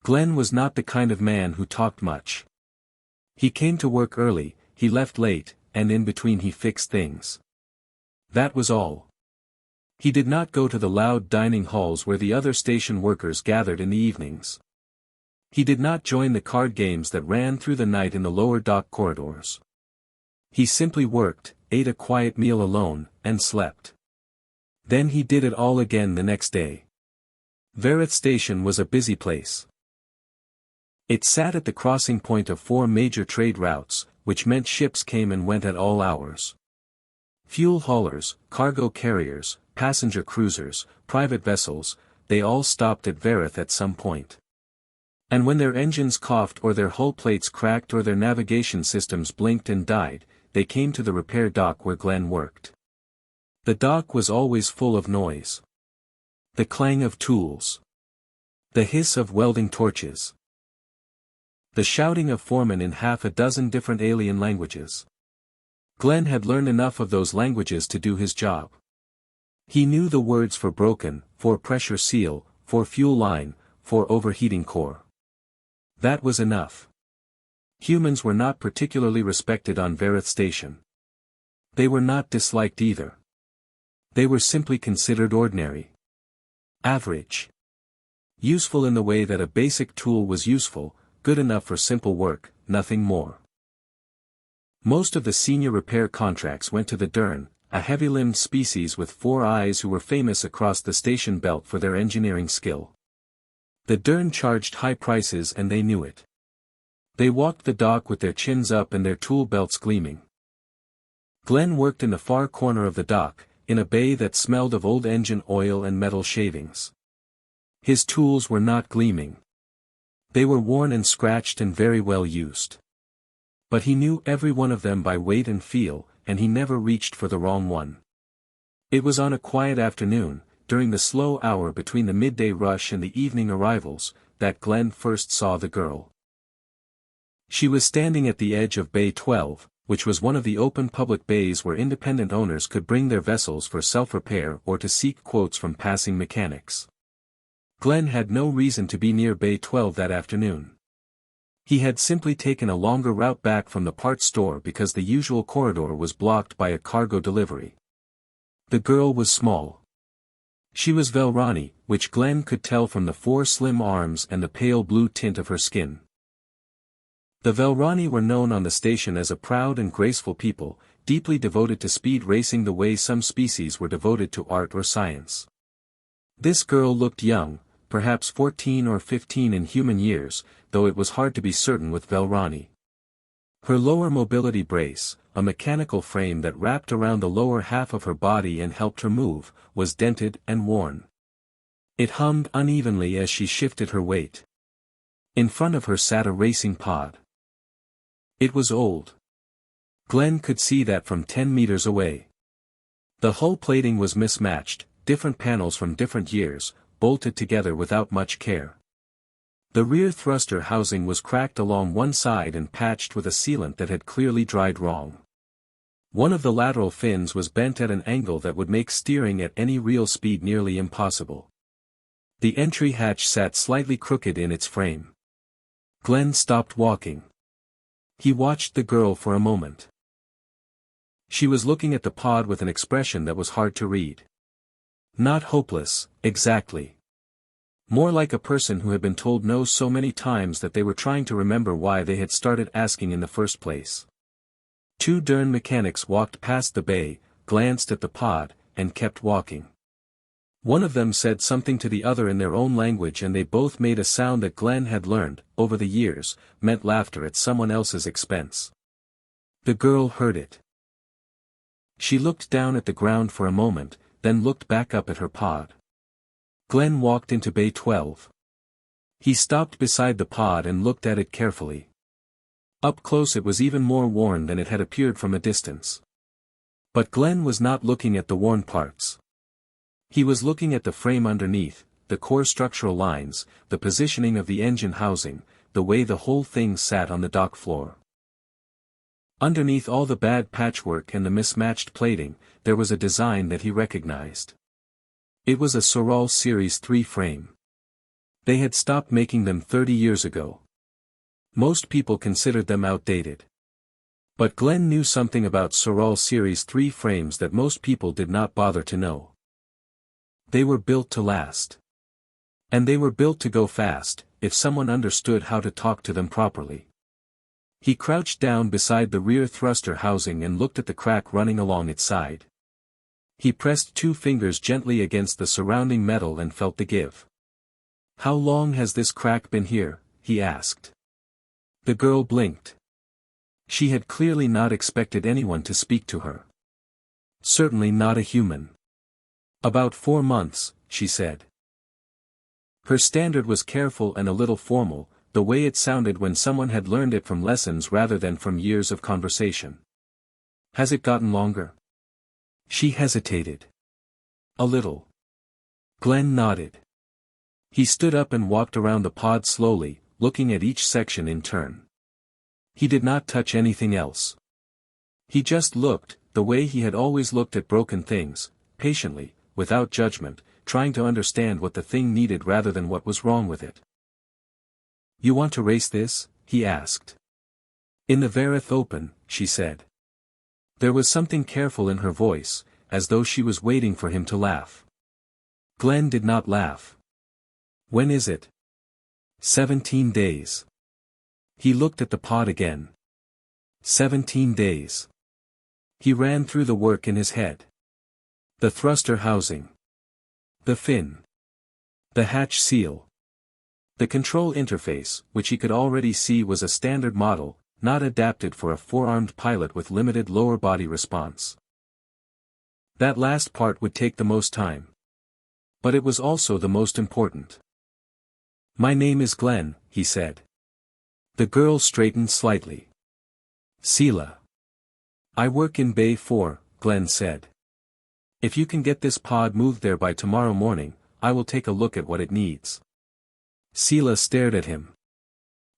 Glen was not the kind of man who talked much. He came to work early, he left late, and in between he fixed things. That was all. He did not go to the loud dining halls where the other station workers gathered in the evenings. He did not join the card games that ran through the night in the lower dock corridors. He simply worked, ate a quiet meal alone, and slept. Then he did it all again the next day. Verath Station was a busy place. It sat at the crossing point of 4 major trade routes, which meant ships came and went at all hours. Fuel haulers, cargo carriers, passenger cruisers, private vessels, they all stopped at Verath at some point. And when their engines coughed or their hull plates cracked or their navigation systems blinked and died, they came to the repair dock where Glen worked. The dock was always full of noise. The clang of tools. The hiss of welding torches. The shouting of foremen in half a dozen different alien languages. Glen had learned enough of those languages to do his job. He knew the words for broken, for pressure seal, for fuel line, for overheating core. That was enough. Humans were not particularly respected on Verath Station. They were not disliked either. They were simply considered ordinary. Average. Useful in the way that a basic tool was useful, good enough for simple work, nothing more. Most of the senior repair contracts went to the Dern, a heavy-limbed species with 4 eyes who were famous across the station belt for their engineering skill. The Dern charged high prices and they knew it. They walked the dock with their chins up and their tool belts gleaming. Glen worked in the far corner of the dock, in a bay that smelled of old engine oil and metal shavings. His tools were not gleaming. They were worn and scratched and very well used. But he knew every one of them by weight and feel, and he never reached for the wrong one. It was on a quiet afternoon, during the slow hour between the midday rush and the evening arrivals, that Glen first saw the girl. She was standing at the edge of Bay 12, which was one of the open public bays where independent owners could bring their vessels for self-repair or to seek quotes from passing mechanics. Glen had no reason to be near Bay 12 that afternoon. He had simply taken a longer route back from the parts store because the usual corridor was blocked by a cargo delivery. The girl was small. She was Velrani, which Glen could tell from the 4 slim arms and the pale blue tint of her skin. The Velrani were known on the station as a proud and graceful people, deeply devoted to speed racing the way some species were devoted to art or science. This girl looked young, perhaps 14 or 15 in human years, though it was hard to be certain with Velrani. Her lower mobility brace, a mechanical frame that wrapped around the lower half of her body and helped her move, was dented and worn. It hummed unevenly as she shifted her weight. In front of her sat a racing pod. It was old. Glen could see that from 10 meters away. The hull plating was mismatched, different panels from different years, bolted together without much care. The rear thruster housing was cracked along one side and patched with a sealant that had clearly dried wrong. One of the lateral fins was bent at an angle that would make steering at any real speed nearly impossible. The entry hatch sat slightly crooked in its frame. Glen stopped walking. He watched the girl for a moment. She was looking at the pod with an expression that was hard to read. Not hopeless, exactly. More like a person who had been told no so many times that they were trying to remember why they had started asking in the first place. 2 Dern mechanics walked past the bay, glanced at the pod, and kept walking. One of them said something to the other in their own language and they both made a sound that Glen had learned, over the years, meant laughter at someone else's expense. The girl heard it. She looked down at the ground for a moment, then looked back up at her pod. Glen walked into Bay 12. He stopped beside the pod and looked at it carefully. Up close it was even more worn than it had appeared from a distance. But Glen was not looking at the worn parts. He was looking at the frame underneath, the core structural lines, the positioning of the engine housing, the way the whole thing sat on the dock floor. Underneath all the bad patchwork and the mismatched plating, there was a design that he recognized. It was a Soral Series 3 frame. They had stopped making them 30 years ago. Most people considered them outdated. But Glen knew something about Sorol Series 3 frames that most people did not bother to know. They were built to last. And they were built to go fast, if someone understood how to talk to them properly. He crouched down beside the rear thruster housing and looked at the crack running along its side. He pressed 2 fingers gently against the surrounding metal and felt the give. "How long has this crack been here?" he asked. The girl blinked. She had clearly not expected anyone to speak to her. Certainly not a human. "About 4 months," she said. Her standard was careful and a little formal, the way it sounded when someone had learned it from lessons rather than from years of conversation. "Has it gotten longer?" She hesitated. "A little." Glen nodded. He stood up and walked around the pod slowly, looking at each section in turn. He did not touch anything else. He just looked, the way he had always looked at broken things, patiently, without judgment, trying to understand what the thing needed rather than what was wrong with it. "You want to race this?" he asked. "In the Verath Open," she said. There was something careful in her voice, as though she was waiting for him to laugh. Glen did not laugh. "When is it?" 17 days. He looked at the pod again. 17 days. He ran through the work in his head. The thruster housing. The fin. The hatch seal. The control interface, which he could already see was a standard model, not adapted for a 4-armed pilot with limited lower body response. That last part would take the most time. But it was also the most important. "My name is Glen," he said. The girl straightened slightly. "Sela. I work in Bay 4, Glen said. "If you can get this pod moved there by tomorrow morning, I will take a look at what it needs." Sela stared at him.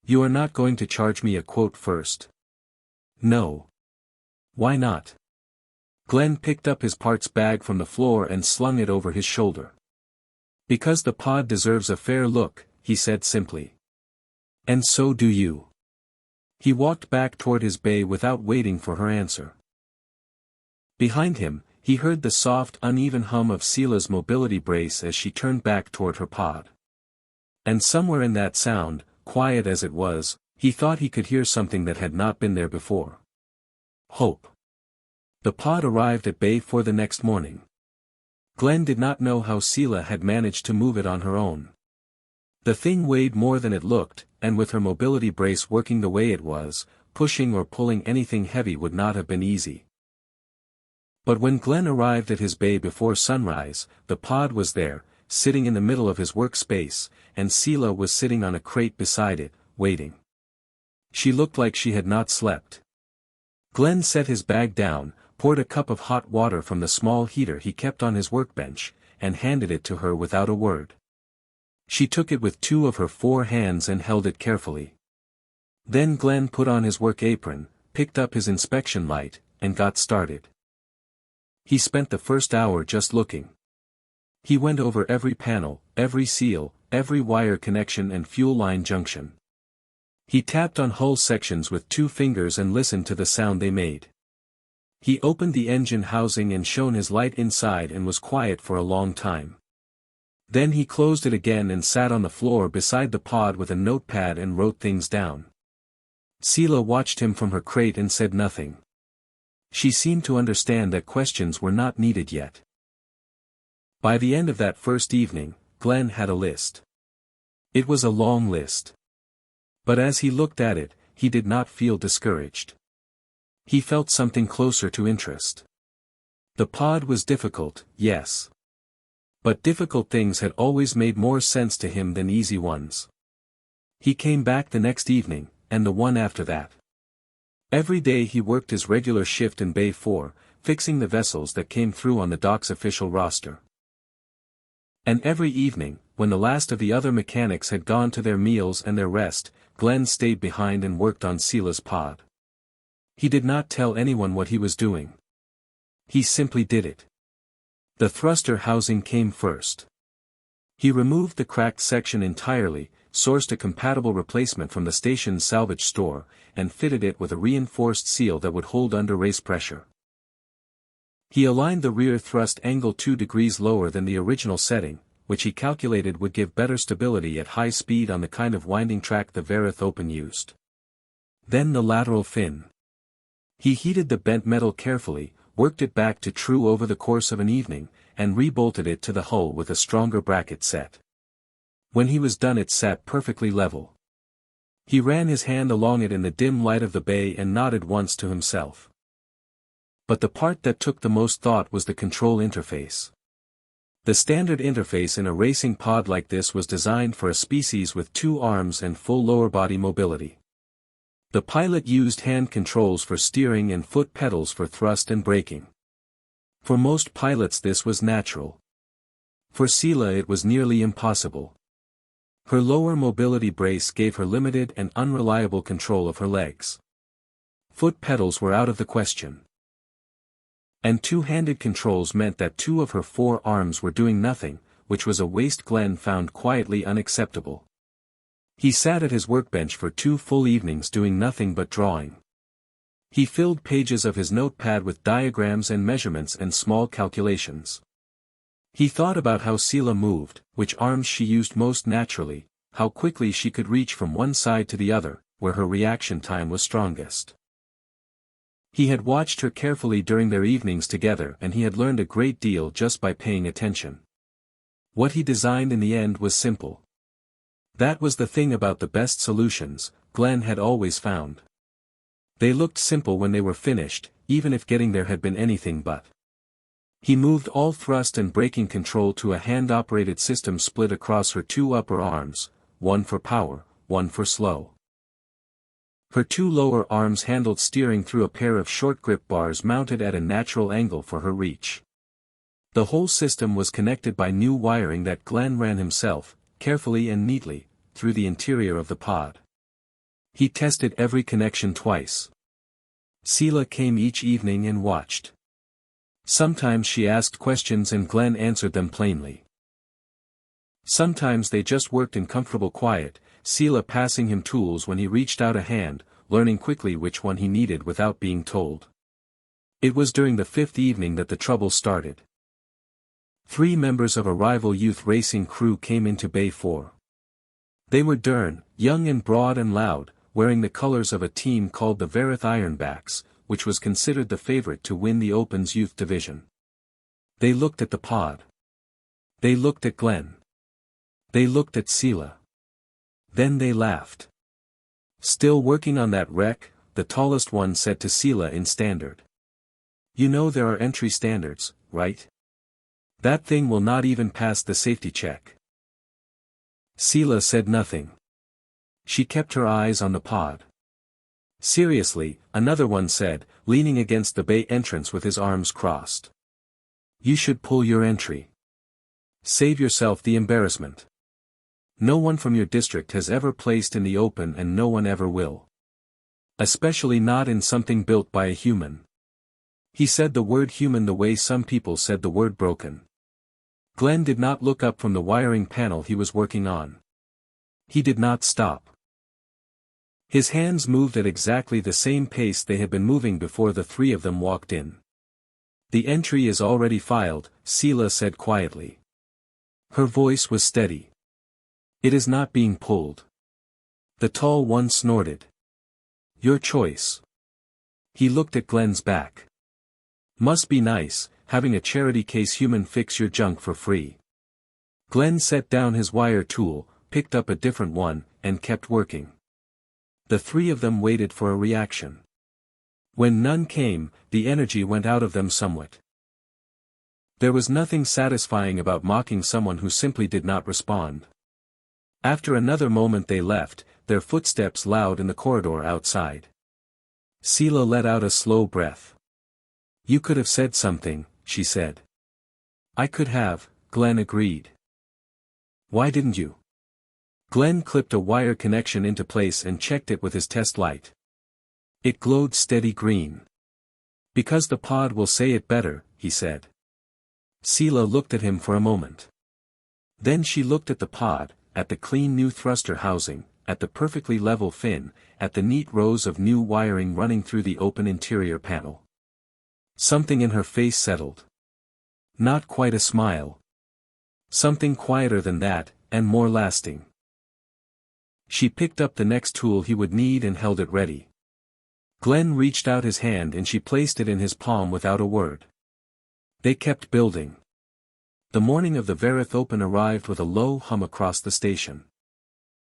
"You are not going to charge me a quote first?" "No." "Why not?" Glen picked up his parts bag from the floor and slung it over his shoulder. "Because the pod deserves a fair look," he said simply. "And so do you." He walked back toward his bay without waiting for her answer. Behind him, he heard the soft uneven hum of Sela's mobility brace as she turned back toward her pod. And somewhere in that sound, quiet as it was, he thought he could hear something that had not been there before. Hope. The pod arrived at Bay 4 the next morning. Glen did not know how Sela had managed to move it on her own. The thing weighed more than it looked, and with her mobility brace working the way it was, pushing or pulling anything heavy would not have been easy. But when Glen arrived at his bay before sunrise, the pod was there, sitting in the middle of his workspace, and Sela was sitting on a crate beside it, waiting. She looked like she had not slept. Glen set his bag down, poured a cup of hot water from the small heater he kept on his workbench, and handed it to her without a word. She took it with 2 of her 4 hands and held it carefully. Then Glen put on his work apron, picked up his inspection light, and got started. He spent the first hour just looking. He went over every panel, every seal, every wire connection and fuel line junction. He tapped on hull sections with 2 fingers and listened to the sound they made. He opened the engine housing and shone his light inside and was quiet for a long time. Then he closed it again and sat on the floor beside the pod with a notepad and wrote things down. Sela watched him from her crate and said nothing. She seemed to understand that questions were not needed yet. By the end of that first evening, Glen had a list. It was a long list. But as he looked at it, he did not feel discouraged. He felt something closer to interest. The pod was difficult, yes. But difficult things had always made more sense to him than easy ones. He came back the next evening, and the one after that. Every day he worked his regular shift in Bay 4, fixing the vessels that came through on the dock's official roster. And every evening, when the last of the other mechanics had gone to their meals and their rest, Glen stayed behind and worked on Sela's pod. He did not tell anyone what he was doing. He simply did it. The thruster housing came first. He removed the cracked section entirely, sourced a compatible replacement from the station's salvage store, and fitted it with a reinforced seal that would hold under race pressure. He aligned the rear thrust angle 2 degrees lower than the original setting, which he calculated would give better stability at high speed on the kind of winding track the Verath Open used. Then the lateral fin. He heated the bent metal carefully, worked it back to true over the course of an evening, and rebolted it to the hull with a stronger bracket set. When he was done it sat perfectly level. He ran his hand along it in the dim light of the bay and nodded once to himself. But the part that took the most thought was the control interface. The standard interface in a racing pod like this was designed for a species with 2 arms and full lower body mobility. The pilot used hand controls for steering and foot pedals for thrust and braking. For most pilots this was natural. For Sela it was nearly impossible. Her lower mobility brace gave her limited and unreliable control of her legs. Foot pedals were out of the question. And two-handed controls meant that 2 of her 4 arms were doing nothing, which was a waste Glen found quietly unacceptable. He sat at his workbench for 2 full evenings doing nothing but drawing. He filled pages of his notepad with diagrams and measurements and small calculations. He thought about how Sela moved, which arms she used most naturally, how quickly she could reach from one side to the other, where her reaction time was strongest. He had watched her carefully during their evenings together and he had learned a great deal just by paying attention. What he designed in the end was simple. That was the thing about the best solutions, Glen had always found. They looked simple when they were finished, even if getting there had been anything but. He moved all thrust and braking control to a hand-operated system split across her 2 upper arms, one for power, one for slow. Her 2 lower arms handled steering through a pair of short grip bars mounted at a natural angle for her reach. The whole system was connected by new wiring that Glen ran himself, carefully and neatly, through the interior of the pod. He tested every connection twice. Sela came each evening and watched. Sometimes she asked questions and Glen answered them plainly. Sometimes they just worked in comfortable quiet, Sela passing him tools when he reached out a hand, learning quickly which one he needed without being told. It was during the 5th evening that the trouble started. 3 members of a rival youth racing crew came into Bay 4. They were Dern, young and broad and loud, wearing the colors of a team called the Verath Ironbacks, which was considered the favorite to win the Open's youth division. They looked at the pod. They looked at Glen. They looked at Sela. Then they laughed. "Still working on that wreck?" the tallest one said to Sela in standard. "You know there are entry standards, right? That thing will not even pass the safety check." Sela said nothing. She kept her eyes on the pod. "Seriously," another one said, leaning against the bay entrance with his arms crossed. "You should pull your entry. Save yourself the embarrassment. No one from your district has ever placed in the Open and no one ever will. Especially not in something built by a human." He said the word human the way some people said the word broken. Glen did not look up from the wiring panel he was working on. He did not stop. His hands moved at exactly the same pace they had been moving before the 3 of them walked in. "The entry is already filed," Sela said quietly. Her voice was steady. "It is not being pulled." The tall one snorted. "Your choice." He looked at Glen's back. "Must be nice, having a charity case human fix your junk for free." Glen set down his wire tool, picked up a different one, and kept working. The 3 of them waited for a reaction. When none came, the energy went out of them somewhat. There was nothing satisfying about mocking someone who simply did not respond. After another moment they left, their footsteps loud in the corridor outside. Sela let out a slow breath. "You could have said something," she said. "I could have," Glen agreed. "Why didn't you?" Glen clipped a wire connection into place and checked it with his test light. It glowed steady green. "Because the pod will say it better," he said. Sela looked at him for a moment. Then she looked at the pod, at the clean new thruster housing, at the perfectly level fin, at the neat rows of new wiring running through the open interior panel. Something in her face settled. Not quite a smile. Something quieter than that, and more lasting. She picked up the next tool he would need and held it ready. Glen reached out his hand and she placed it in his palm without a word. They kept building. The morning of the Verath Open arrived with a low hum across the station.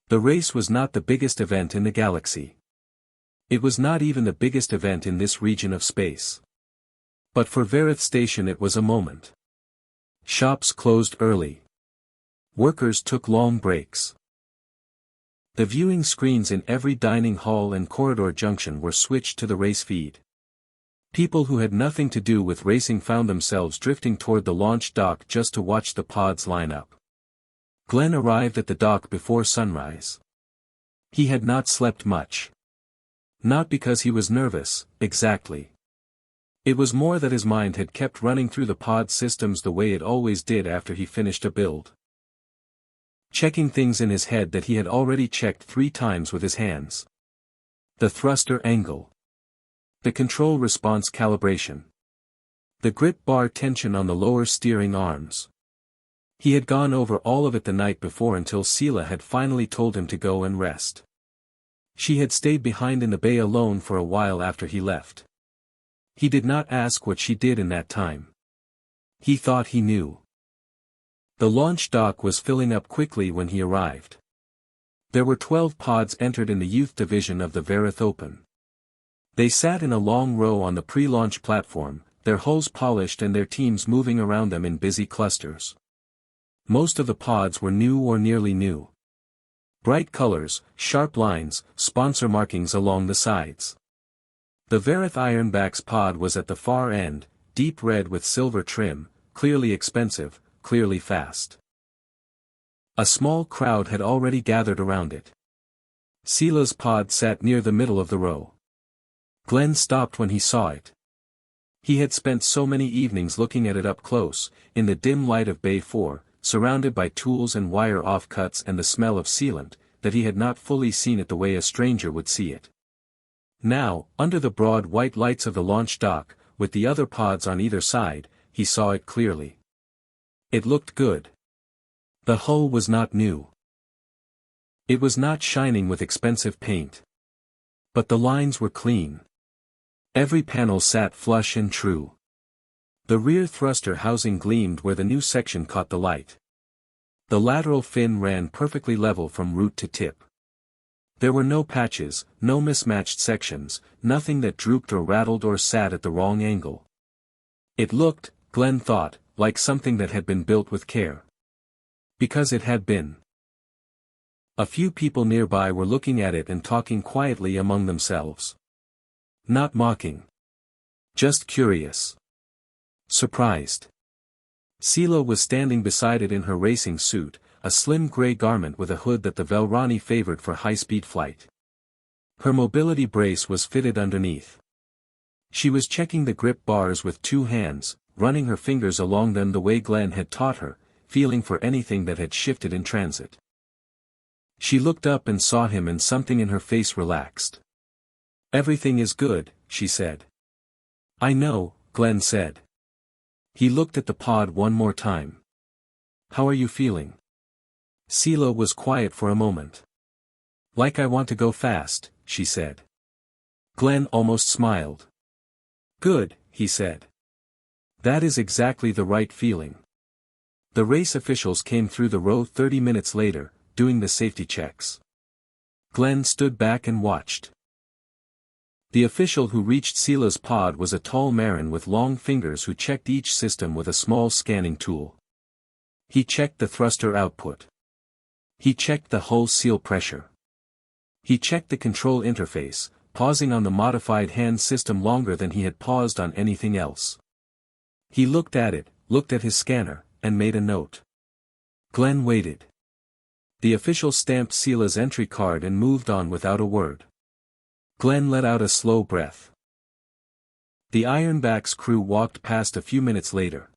The race was not the biggest event in the galaxy. It was not even the biggest event in this region of space. But for Verath Station it was a moment. Shops closed early. Workers took long breaks. The viewing screens in every dining hall and corridor junction were switched to the race feed. People who had nothing to do with racing found themselves drifting toward the launch dock just to watch the pods line up. Glen arrived at the dock before sunrise. He had not slept much. Not because he was nervous, exactly. It was more that his mind had kept running through the pod systems the way it always did after he finished a build. Checking things in his head that he had already checked 3 times with his hands. The thruster angle. The control response calibration. The grip bar tension on the lower steering arms. He had gone over all of it the night before until Sela had finally told him to go and rest. She had stayed behind in the bay alone for a while after he left. He did not ask what she did in that time. He thought he knew. The launch dock was filling up quickly when he arrived. There were 12 pods entered in the youth division of the Verath Open. They sat in a long row on the pre-launch platform, their hulls polished and their teams moving around them in busy clusters. Most of the pods were new or nearly new. Bright colors, sharp lines, sponsor markings along the sides. The Verath Ironback's pod was at the far end, deep red with silver trim, clearly expensive, clearly fast. A small crowd had already gathered around it. Sela's pod sat near the middle of the row. Glen stopped when he saw it. He had spent so many evenings looking at it up close, in the dim light of Bay 4, surrounded by tools and wire offcuts and the smell of sealant, that he had not fully seen it the way a stranger would see it. Now, under the broad white lights of the launch dock, with the other pods on either side, he saw it clearly. It looked good. The hull was not new. It was not shining with expensive paint. But the lines were clean. Every panel sat flush and true. The rear thruster housing gleamed where the new section caught the light. The lateral fin ran perfectly level from root to tip. There were no patches, no mismatched sections, nothing that drooped or rattled or sat at the wrong angle. It looked, Glen thought, like something that had been built with care. Because it had been. A few people nearby were looking at it and talking quietly among themselves. Not mocking. Just curious. Surprised. Sela was standing beside it in her racing suit, a slim gray garment with a hood that the Velrani favored for high-speed flight. Her mobility brace was fitted underneath. She was checking the grip bars with 2 hands, running her fingers along them the way Glen had taught her, feeling for anything that had shifted in transit. She looked up and saw him and something in her face relaxed. "Everything is good," she said. "I know," Glen said. He looked at the pod one more time. "How are you feeling?" Sela was quiet for a moment. "Like I want to go fast," she said. Glen almost smiled. "Good," he said. "That is exactly the right feeling." The race officials came through the row 30 minutes later, doing the safety checks. Glen stood back and watched. The official who reached Sela's pod was a tall Marin with long fingers who checked each system with a small scanning tool. He checked the thruster output. He checked the hull seal pressure. He checked the control interface, pausing on the modified hand system longer than he had paused on anything else. He looked at it, looked at his scanner, and made a note. Glen waited. The official stamped Sela's entry card and moved on without a word. Glen let out a slow breath. The Ironback's crew walked past a few minutes later.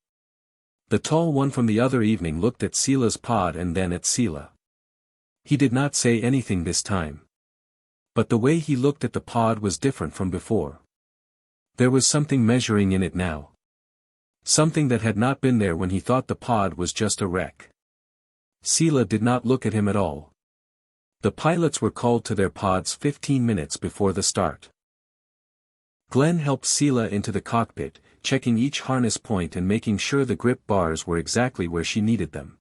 The tall one from the other evening looked at Sela's pod and then at Sela. He did not say anything this time. But the way he looked at the pod was different from before. There was something measuring in it now. Something that had not been there when he thought the pod was just a wreck. Sela did not look at him at all. The pilots were called to their pods 15 minutes before the start. Glen helped Sela into the cockpit, checking each harness point and making sure the grip bars were exactly where she needed them.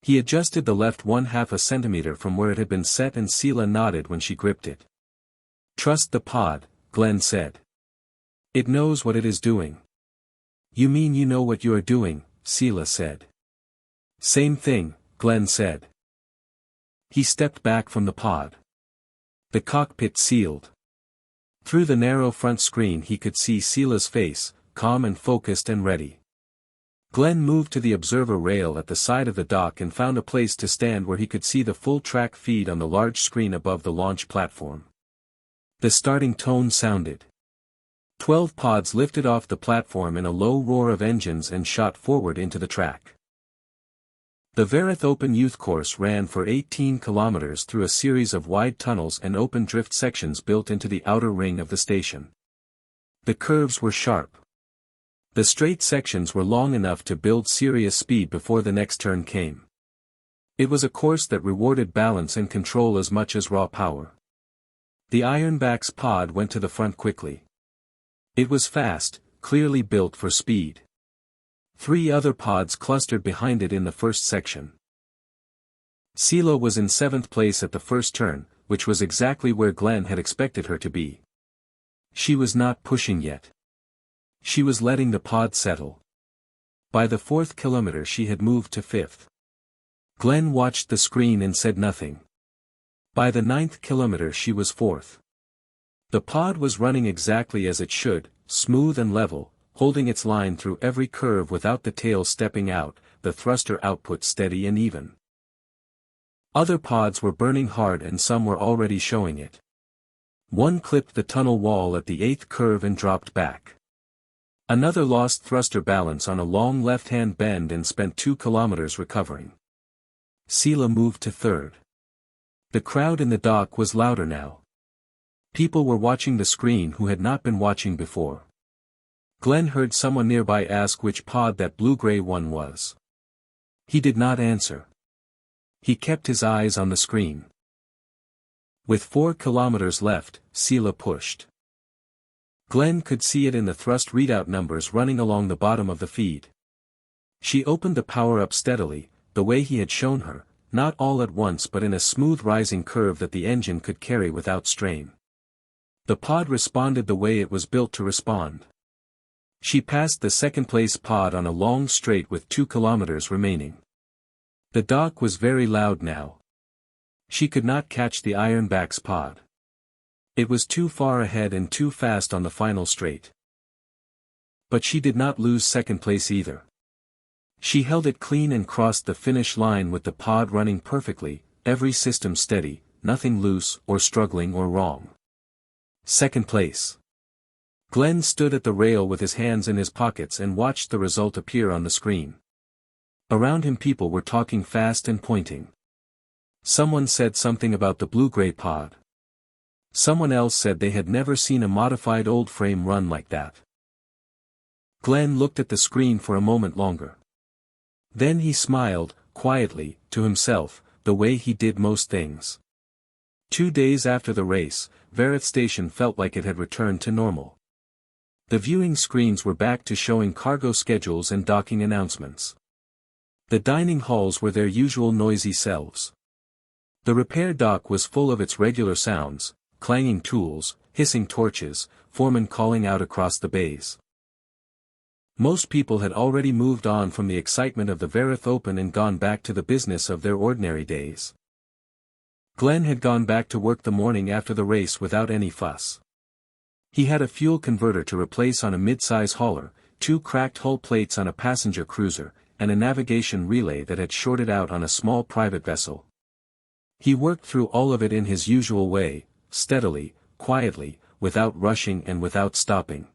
He adjusted the left 1/2 centimeter from where it had been set and Sela nodded when she gripped it. "Trust the pod," Glen said. "It knows what it is doing." "You mean you know what you are doing," Sela said. "Same thing," Glen said. He stepped back from the pod. The cockpit sealed. Through the narrow front screen he could see Sela's face, calm and focused and ready. Glen moved to the observer rail at the side of the dock and found a place to stand where he could see the full track feed on the large screen above the launch platform. The starting tone sounded. 12 pods lifted off the platform in a low roar of engines and shot forward into the track. The Verath Open youth course ran for 18 kilometers through a series of wide tunnels and open drift sections built into the outer ring of the station. The curves were sharp. The straight sections were long enough to build serious speed before the next turn came. It was a course that rewarded balance and control as much as raw power. The Ironback's pod went to the front quickly. It was fast, clearly built for speed. 3 other pods clustered behind it in the first section. Sela was in 7th place at the first turn, which was exactly where Glen had expected her to be. She was not pushing yet. She was letting the pod settle. By the 4th kilometer she had moved to 5th. Glen watched the screen and said nothing. By the 9th kilometer she was 4th. The pod was running exactly as it should, smooth and level, holding its line through every curve without the tail stepping out, the thruster output steady and even. Other pods were burning hard and some were already showing it. One clipped the tunnel wall at the 8th curve and dropped back. Another lost thruster balance on a long left-hand bend and spent 2 kilometers recovering. Sela moved to 3rd. The crowd in the dock was louder now. People were watching the screen who had not been watching before. Glen heard someone nearby ask which pod that blue-gray one was. He did not answer. He kept his eyes on the screen. With 4 kilometers left, Sela pushed. Glen could see it in the thrust readout numbers running along the bottom of the feed. She opened the power up steadily, the way he had shown her, not all at once but in a smooth rising curve that the engine could carry without strain. The pod responded the way it was built to respond. She passed the 2nd place pod on a long straight with 2 kilometers remaining. The dock was very loud now. She could not catch the Ironback's pod. It was too far ahead and too fast on the final straight. But she did not lose 2nd place either. She held it clean and crossed the finish line with the pod running perfectly, every system steady, nothing loose or struggling or wrong. 2nd place. Glen stood at the rail with his hands in his pockets and watched the result appear on the screen. Around him people were talking fast and pointing. Someone said something about the blue-gray pod. Someone else said they had never seen a modified old frame run like that. Glen looked at the screen for a moment longer. Then he smiled, quietly, to himself, the way he did most things. 2 days after the race, Verath Station felt like it had returned to normal. The viewing screens were back to showing cargo schedules and docking announcements. The dining halls were their usual noisy selves. The repair dock was full of its regular sounds, clanging tools, hissing torches, foremen calling out across the bays. Most people had already moved on from the excitement of the Verath Open and gone back to the business of their ordinary days. Glen had gone back to work the morning after the race without any fuss. He had a fuel converter to replace on a mid-size hauler, 2 cracked hull plates on a passenger cruiser, and a navigation relay that had shorted out on a small private vessel. He worked through all of it in his usual way, steadily, quietly, without rushing and without stopping.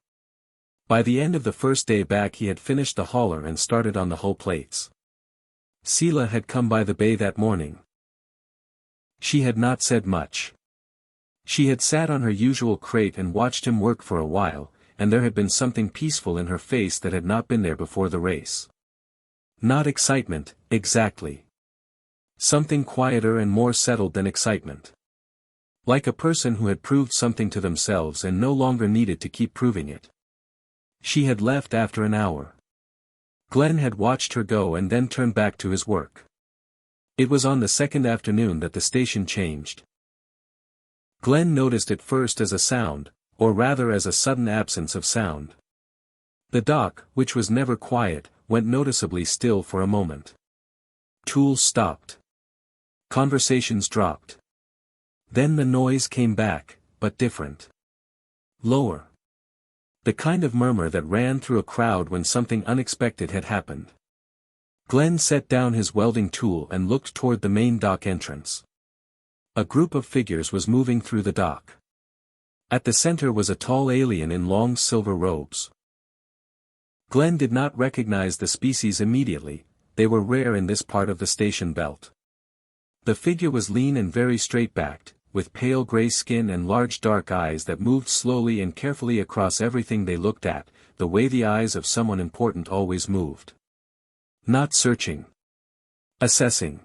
By the end of the first day back he had finished the hauler and started on the hull plates. Sela had come by the bay that morning. She had not said much. She had sat on her usual crate and watched him work for a while, and there had been something peaceful in her face that had not been there before the race. Not excitement, exactly. Something quieter and more settled than excitement. Like a person who had proved something to themselves and no longer needed to keep proving it. She had left after an hour. Glen had watched her go and then turned back to his work. It was on the second afternoon that the station changed. Glen noticed it first as a sound, or rather as a sudden absence of sound. The dock, which was never quiet, went noticeably still for a moment. Tools stopped. Conversations dropped. Then the noise came back, but different. Lower. The kind of murmur that ran through a crowd when something unexpected had happened. Glen set down his welding tool and looked toward the main dock entrance. A group of figures was moving through the dock. At the center was a tall alien in long silver robes. Glen did not recognize the species immediately, they were rare in this part of the station belt. The figure was lean and very straight-backed, with pale gray skin and large dark eyes that moved slowly and carefully across everything they looked at, the way the eyes of someone important always moved. Not searching. Assessing.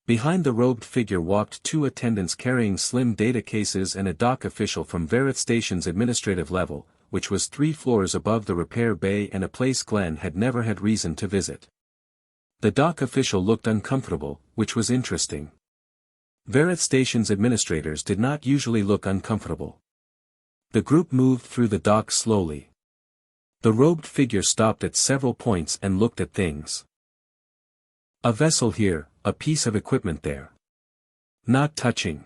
Behind the robed figure walked two attendants carrying slim data cases and a dock official from Verath Station's administrative level, which was 3 floors above the repair bay and a place Glen had never had reason to visit. The dock official looked uncomfortable, which was interesting. Verath Station's administrators did not usually look uncomfortable. The group moved through the dock slowly. The robed figure stopped at several points and looked at things. A vessel here, a piece of equipment there. Not touching.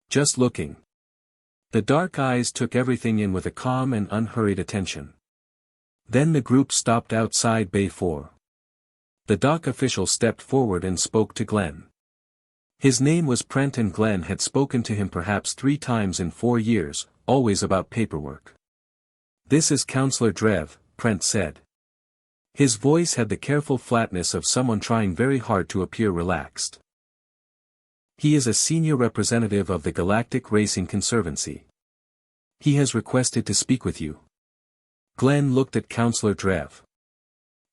Just looking. The dark eyes took everything in with a calm and unhurried attention. Then the group stopped outside Bay 4. The dock official stepped forward and spoke to Glen. His name was Prent and Glen had spoken to him perhaps 3 times in 4 years, always about paperwork. "This is Counselor Drev," Prent said. His voice had the careful flatness of someone trying very hard to appear relaxed. "He is a senior representative of the Galactic Racing Conservancy. He has requested to speak with you." Glen looked at Counselor Drev.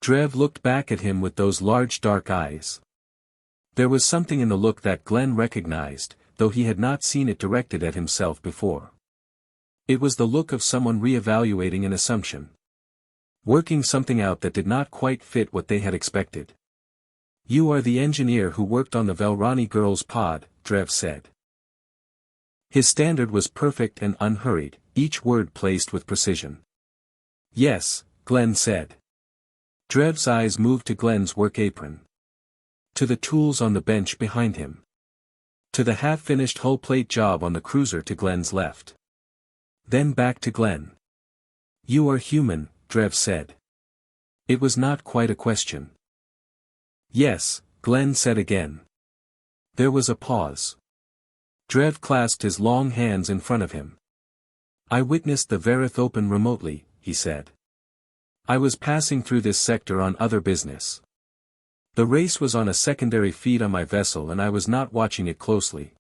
Drev looked back at him with those large dark eyes. There was something in the look that Glen recognized, though he had not seen it directed at himself before. It was the look of someone re-evaluating an assumption. Working something out that did not quite fit what they had expected. "You are the engineer who worked on the Velrani girl's pod," Drev said. His standard was perfect and unhurried, each word placed with precision. "Yes," Glen said. Drev's eyes moved to Glen's work apron. To the tools on the bench behind him. To the half-finished hull plate job on the cruiser to Glen's left. Then back to Glen. "You are human," Drev said. It was not quite a question. "Yes," Glen said again. There was a pause. Drev clasped his long hands in front of him. "I witnessed the Verath Open remotely," he said. "I was passing through this sector on other business. The race was on a secondary feed on my vessel and I was not watching it closely."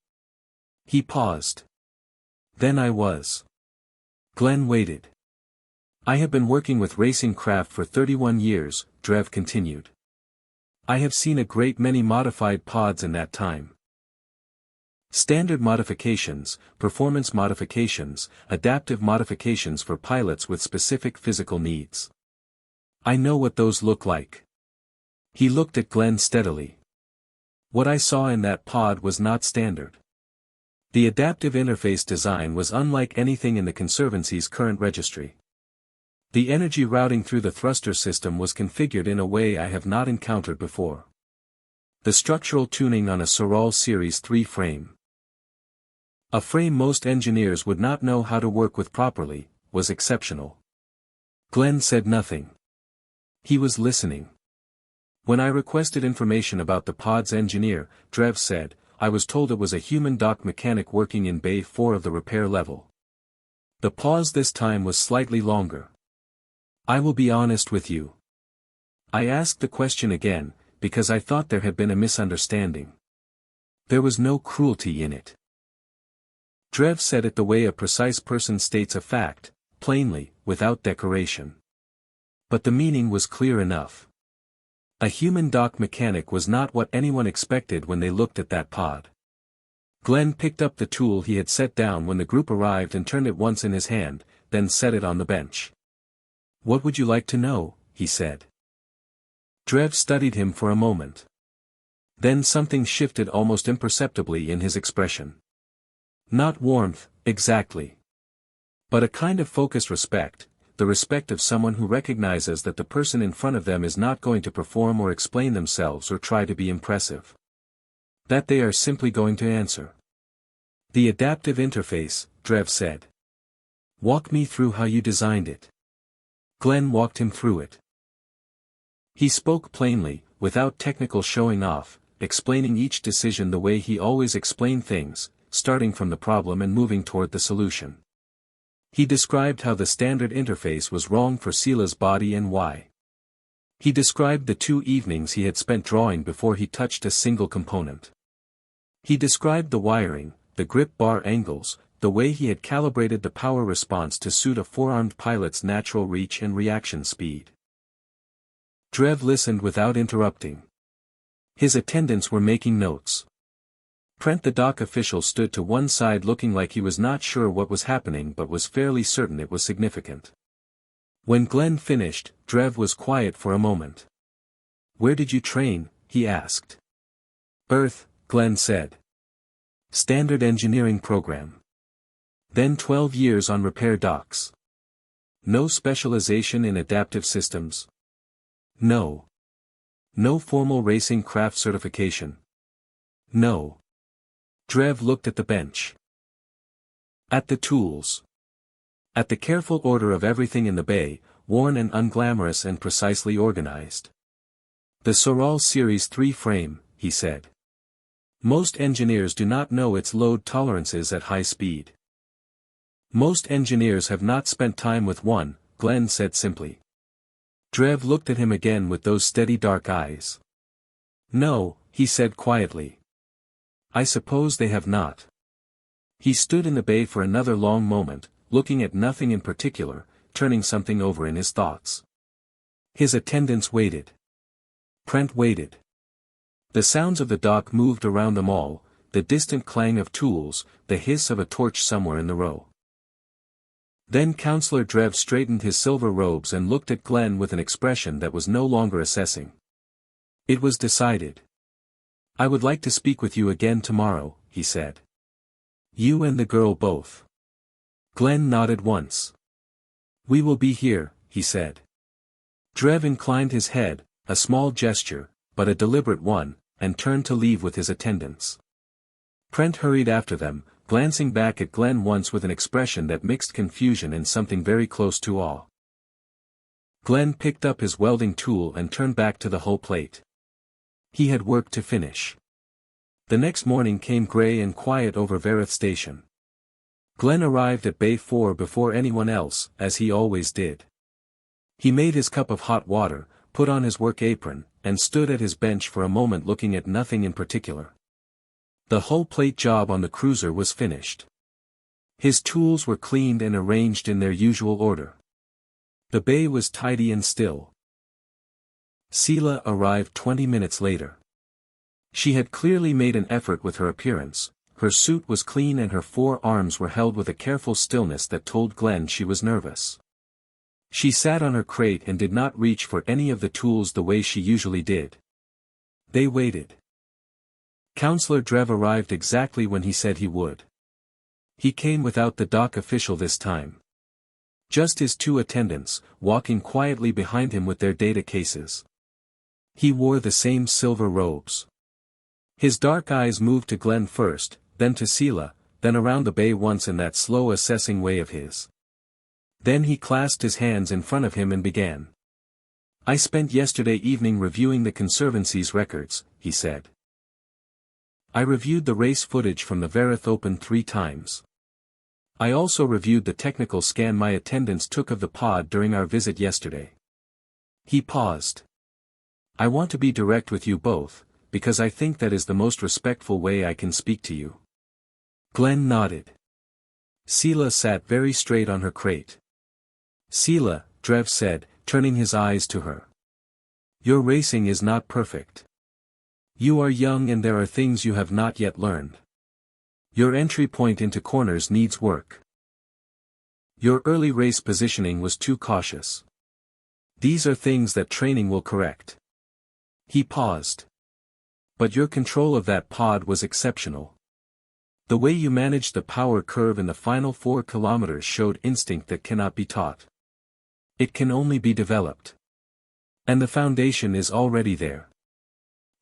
He paused. "Then I was." Glen waited. "I have been working with racing craft for 31 years, Drev continued. "I have seen a great many modified pods in that time. Standard modifications, performance modifications, adaptive modifications for pilots with specific physical needs. I know what those look like." He looked at Glen steadily. "What I saw in that pod was not standard. The adaptive interface design was unlike anything in the Conservancy's current registry. The energy routing through the thruster system was configured in a way I have not encountered before. The structural tuning on a Soral Series 3 frame. A frame most engineers would not know how to work with properly, was exceptional." Glen said nothing. He was listening. "When I requested information about the pod's engineer," Drev said, "I was told it was a human dock mechanic working in Bay 4 of the repair level." The pause this time was slightly longer. I will be honest with you. I asked the question again, because I thought there had been a misunderstanding. There was no cruelty in it. Drev said it the way a precise person states a fact, plainly, without decoration. But the meaning was clear enough. A human dock mechanic was not what anyone expected when they looked at that pod. Glen picked up the tool he had set down when the group arrived and turned it once in his hand, then set it on the bench. "What would you like to know?" he said. Drev studied him for a moment. Then something shifted almost imperceptibly in his expression. Not warmth, exactly. But a kind of focused respect, the respect of someone who recognizes that the person in front of them is not going to perform or explain themselves or try to be impressive. That they are simply going to answer. "The adaptive interface," Drev said. "Walk me through how you designed it." Glen walked him through it. He spoke plainly, without technical showing off, explaining each decision the way he always explained things, starting from the problem and moving toward the solution. He described how the standard interface was wrong for Sela's body and why. He described the 2 evenings he had spent drawing before he touched a single component. He described the wiring, the grip bar angles, the way he had calibrated the power response to suit a four-armed pilot's natural reach and reaction speed. Drev listened without interrupting. His attendants were making notes. Prent the dock official stood to one side looking like he was not sure what was happening but was fairly certain it was significant. When Glen finished, Drev was quiet for a moment. "Where did you train?" he asked. "Earth," Glen said. "Standard engineering program. Then 12 years on repair docks. No specialization in adaptive systems?" "No." "No formal racing craft certification?" "No." Drev looked at the bench. At the tools. At the careful order of everything in the bay, worn and unglamorous and precisely organized. "The Soral Series 3 frame," he said. "Most engineers do not know its load tolerances at high speed." "Most engineers have not spent time with one," Glen said simply. Drev looked at him again with those steady dark eyes. "No," he said quietly. "I suppose they have not." He stood in the bay for another long moment, looking at nothing in particular, turning something over in his thoughts. His attendants waited. Prent waited. The sounds of the dock moved around them all, the distant clang of tools, the hiss of a torch somewhere in the row. Then Counselor Drev straightened his silver robes and looked at Glen with an expression that was no longer assessing. It was decided. "I would like to speak with you again tomorrow," he said. "You and the girl both." Glen nodded once. "We will be here," he said. Drev inclined his head, a small gesture, but a deliberate one, and turned to leave with his attendants. Prent hurried after them, glancing back at Glen once with an expression that mixed confusion and something very close to awe. Glen picked up his welding tool and turned back to the hull plate. He had work to finish. The next morning came gray and quiet over Verath Station. Glen arrived at Bay 4 before anyone else, as he always did. He made his cup of hot water, put on his work apron, and stood at his bench for a moment looking at nothing in particular. The hull plate job on the cruiser was finished. His tools were cleaned and arranged in their usual order. The bay was tidy and still. Sela arrived 20 minutes later. She had clearly made an effort with her appearance, her suit was clean and her 4 arms were held with a careful stillness that told Glen she was nervous. She sat on her crate and did not reach for any of the tools the way she usually did. They waited. Counselor Drev arrived exactly when he said he would. He came without the dock official this time. Just his 2 attendants, walking quietly behind him with their data cases. He wore the same silver robes. His dark eyes moved to Glen first, then to Sela, then around the bay once in that slow assessing way of his. Then he clasped his hands in front of him and began. "I spent yesterday evening reviewing the Conservancy's records," he said. "I reviewed the race footage from the Verath Open 3 times. I also reviewed the technical scan my attendants took of the pod during our visit yesterday. He paused. I want to be direct with you both, because I think that is the most respectful way I can speak to you. Glen nodded. Sela sat very straight on her crate. Sela, Drev said, turning his eyes to her. Your racing is not perfect. You are young and there are things you have not yet learned. Your entry point into corners needs work. Your early race positioning was too cautious. These are things that training will correct. He paused. But your control of that pod was exceptional. The way you managed the power curve in the final 4 kilometers showed instinct that cannot be taught. It can only be developed. And the foundation is already there.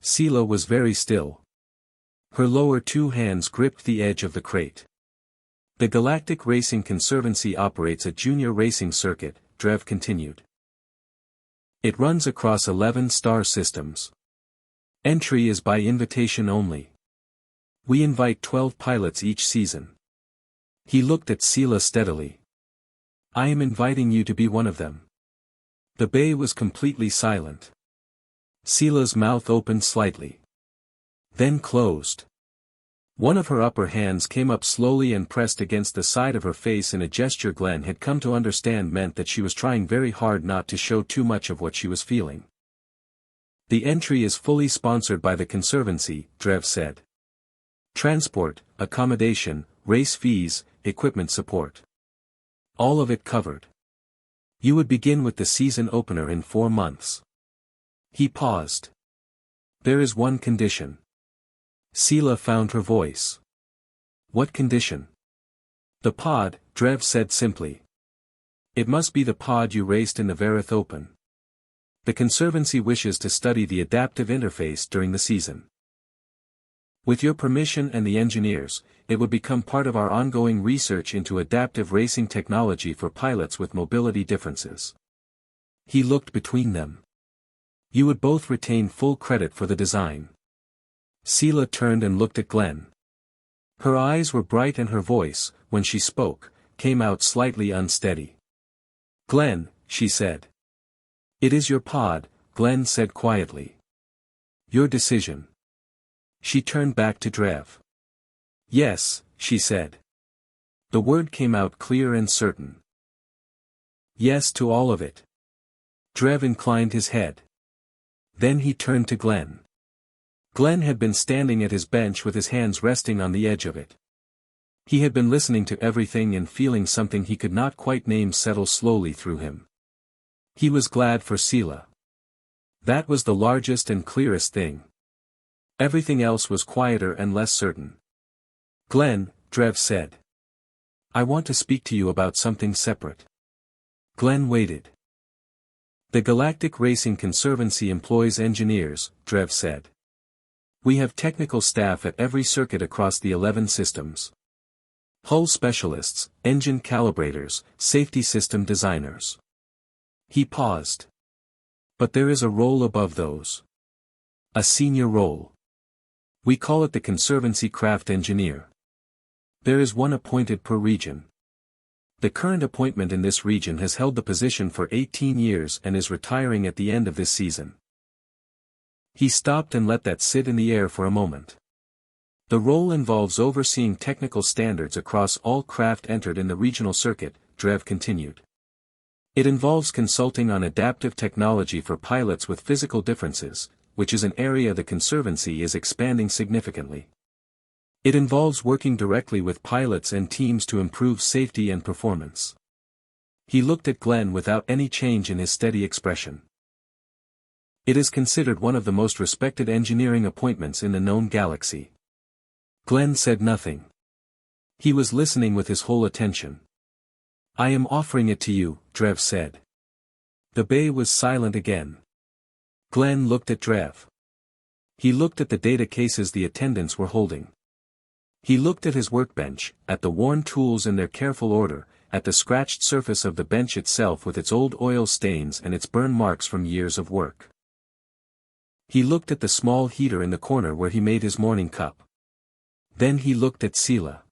Sela was very still. Her lower 2 hands gripped the edge of the crate. The Galactic Racing Conservancy operates a junior racing circuit, Drev continued. It runs across 11 star systems. Entry is by invitation only. We invite 12 pilots each season. He looked at Sela steadily. I am inviting you to be one of them. The bay was completely silent. Sela's mouth opened slightly. Then closed. One of her upper hands came up slowly and pressed against the side of her face in a gesture Glen had come to understand meant that she was trying very hard not to show too much of what she was feeling. The entry is fully sponsored by the Conservancy, Drev said. Transport, accommodation, race fees, equipment support. All of it covered. You would begin with the season opener in 4 months. He paused. There is one condition. Sela found her voice. What condition? The pod, Drev said simply. It must be the pod you raced in the Verath Open. The Conservancy wishes to study the adaptive interface during the season. With your permission and the engineers, it would become part of our ongoing research into adaptive racing technology for pilots with mobility differences. He looked between them. You would both retain full credit for the design. Sela turned and looked at Glen. Her eyes were bright and her voice, when she spoke, came out slightly unsteady. Glen, she said. It is your pod, Glen said quietly. Your decision. She turned back to Drev. Yes, she said. The word came out clear and certain. Yes to all of it. Drev inclined his head. Then he turned to Glen. Glen had been standing at his bench with his hands resting on the edge of it. He had been listening to everything and feeling something he could not quite name settle slowly through him. He was glad for Sela. That was the largest and clearest thing. Everything else was quieter and less certain. Glen, Drev said. I want to speak to you about something separate. Glen waited. The Galactic Racing Conservancy employs engineers, Drev said. We have technical staff at every circuit across the 11 systems. Hull specialists, engine calibrators, safety system designers. He paused. But there is a role above those. A senior role. We call it the Conservancy Craft Engineer. There is one appointed per region. The current appointment in this region has held the position for 18 years and is retiring at the end of this season. He stopped and let that sit in the air for a moment. The role involves overseeing technical standards across all craft entered in the regional circuit, Drev continued. It involves consulting on adaptive technology for pilots with physical differences, which is an area the Conservancy is expanding significantly. It involves working directly with pilots and teams to improve safety and performance. He looked at Glen without any change in his steady expression. It is considered one of the most respected engineering appointments in the known galaxy. Glen said nothing. He was listening with his whole attention. I am offering it to you, Drev said. The bay was silent again. Glen looked at Drev. He looked at the data cases the attendants were holding. He looked at his workbench, at the worn tools in their careful order, at the scratched surface of the bench itself with its old oil stains and its burn marks from years of work. He looked at the small heater in the corner where he made his morning cup. Then he looked at Sela.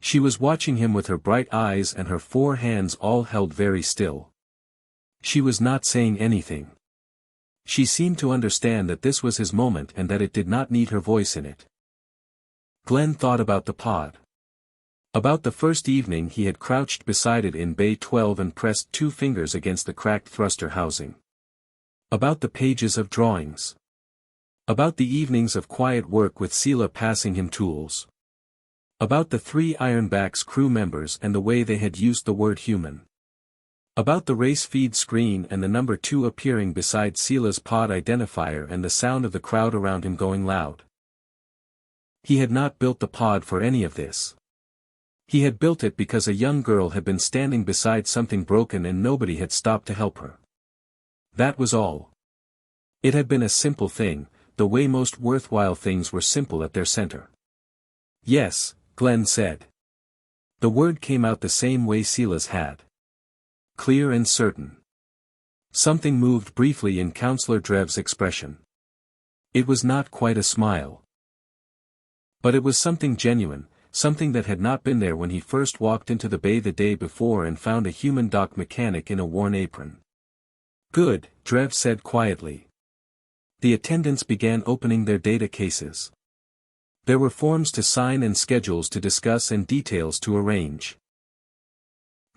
She was watching him with her bright eyes and her 4 hands all held very still. She was not saying anything. She seemed to understand that this was his moment and that it did not need her voice in it. Glen thought about the pod. About the first evening he had crouched beside it in Bay 12 and pressed 2 fingers against the cracked thruster housing. About the pages of drawings. About the evenings of quiet work with Sela passing him tools. About the 3 Ironback's crew members and the way they had used the word human. About the race feed screen and the number 2 appearing beside Sela's pod identifier and the sound of the crowd around him going loud. He had not built the pod for any of this. He had built it because a young girl had been standing beside something broken and nobody had stopped to help her. That was all. It had been a simple thing, the way most worthwhile things were simple at their center. Yes, Glen said. The word came out the same way Sela's had. Clear and certain. Something moved briefly in Counselor Drev's expression. It was not quite a smile. But it was something genuine, something that had not been there when he first walked into the bay the day before and found a human dock mechanic in a worn apron. Good, Drev said quietly. The attendants began opening their data cases. There were forms to sign and schedules to discuss and details to arrange.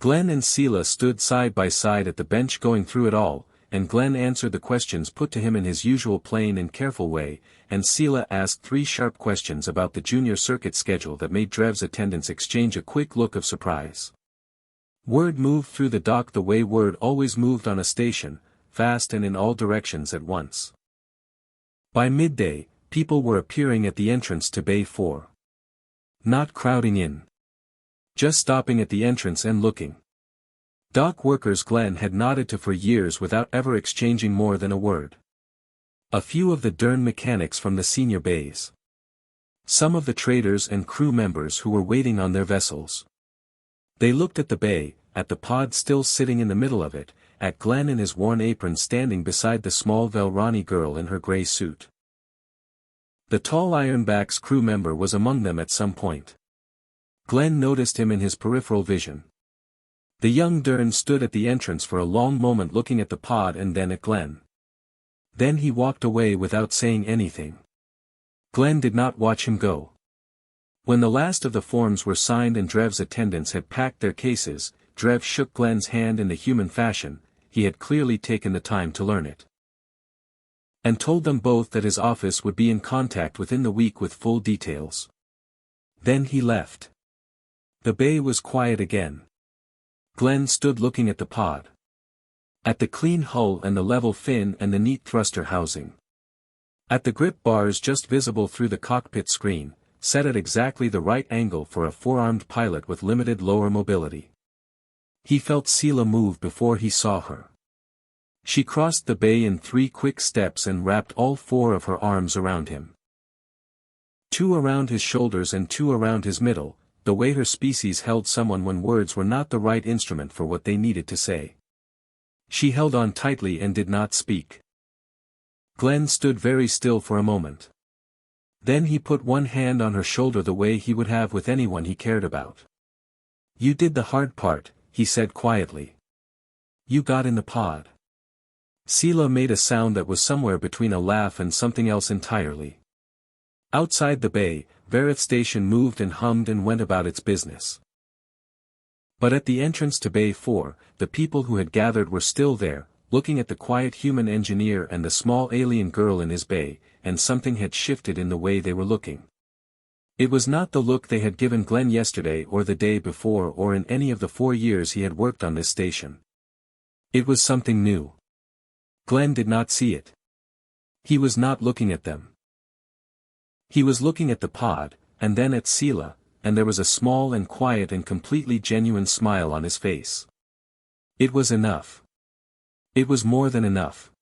Glen and Sela stood side by side at the bench going through it all, and Glen answered the questions put to him in his usual plain and careful way, and Sela asked 3 sharp questions about the junior circuit schedule that made Drev's attendants exchange a quick look of surprise. Word moved through the dock the way word always moved on a station, fast and in all directions at once. By midday, people were appearing at the entrance to Bay 4. Not crowding in. Just stopping at the entrance and looking. Dock workers Glen had nodded to for years without ever exchanging more than a word. A few of the Dern mechanics from the senior bays. Some of the traders and crew members who were waiting on their vessels. They looked at the bay, at the pod still sitting in the middle of it, at Glen in his worn apron standing beside the small Velrani girl in her grey suit. The tall Ironback's crew member was among them at some point. Glen noticed him in his peripheral vision. The young Dern stood at the entrance for a long moment looking at the pod and then at Glen. Then he walked away without saying anything. Glen did not watch him go. When the last of the forms were signed and Drev's attendants had packed their cases, Drev shook Glen's hand in the human fashion, he had clearly taken the time to learn it. And told them both that his office would be in contact within the week with full details. Then he left. The bay was quiet again. Glen stood looking at the pod. At the clean hull and the level fin and the neat thruster housing. At the grip bars just visible through the cockpit screen, set at exactly the right angle for a 4-armed pilot with limited lower mobility. He felt Sela move before he saw her. She crossed the bay in 3 quick steps and wrapped all 4 of her arms around him. 2 around his shoulders and 2 around his middle, the way her species held someone when words were not the right instrument for what they needed to say. She held on tightly and did not speak. Glen stood very still for a moment. Then he put one hand on her shoulder the way he would have with anyone he cared about. "You did the hard part," he said quietly. "You got in the pod." Sela made a sound that was somewhere between a laugh and something else entirely. Outside the bay, Verath Station moved and hummed and went about its business. But at the entrance to Bay 4, the people who had gathered were still there, looking at the quiet human engineer and the small alien girl in his bay, and something had shifted in the way they were looking. It was not the look they had given Glen yesterday or the day before or in any of the 4 years he had worked on this station. It was something new. Glen did not see it. He was not looking at them. He was looking at the pod, and then at Sela, and there was a small and quiet and completely genuine smile on his face. It was enough. It was more than enough.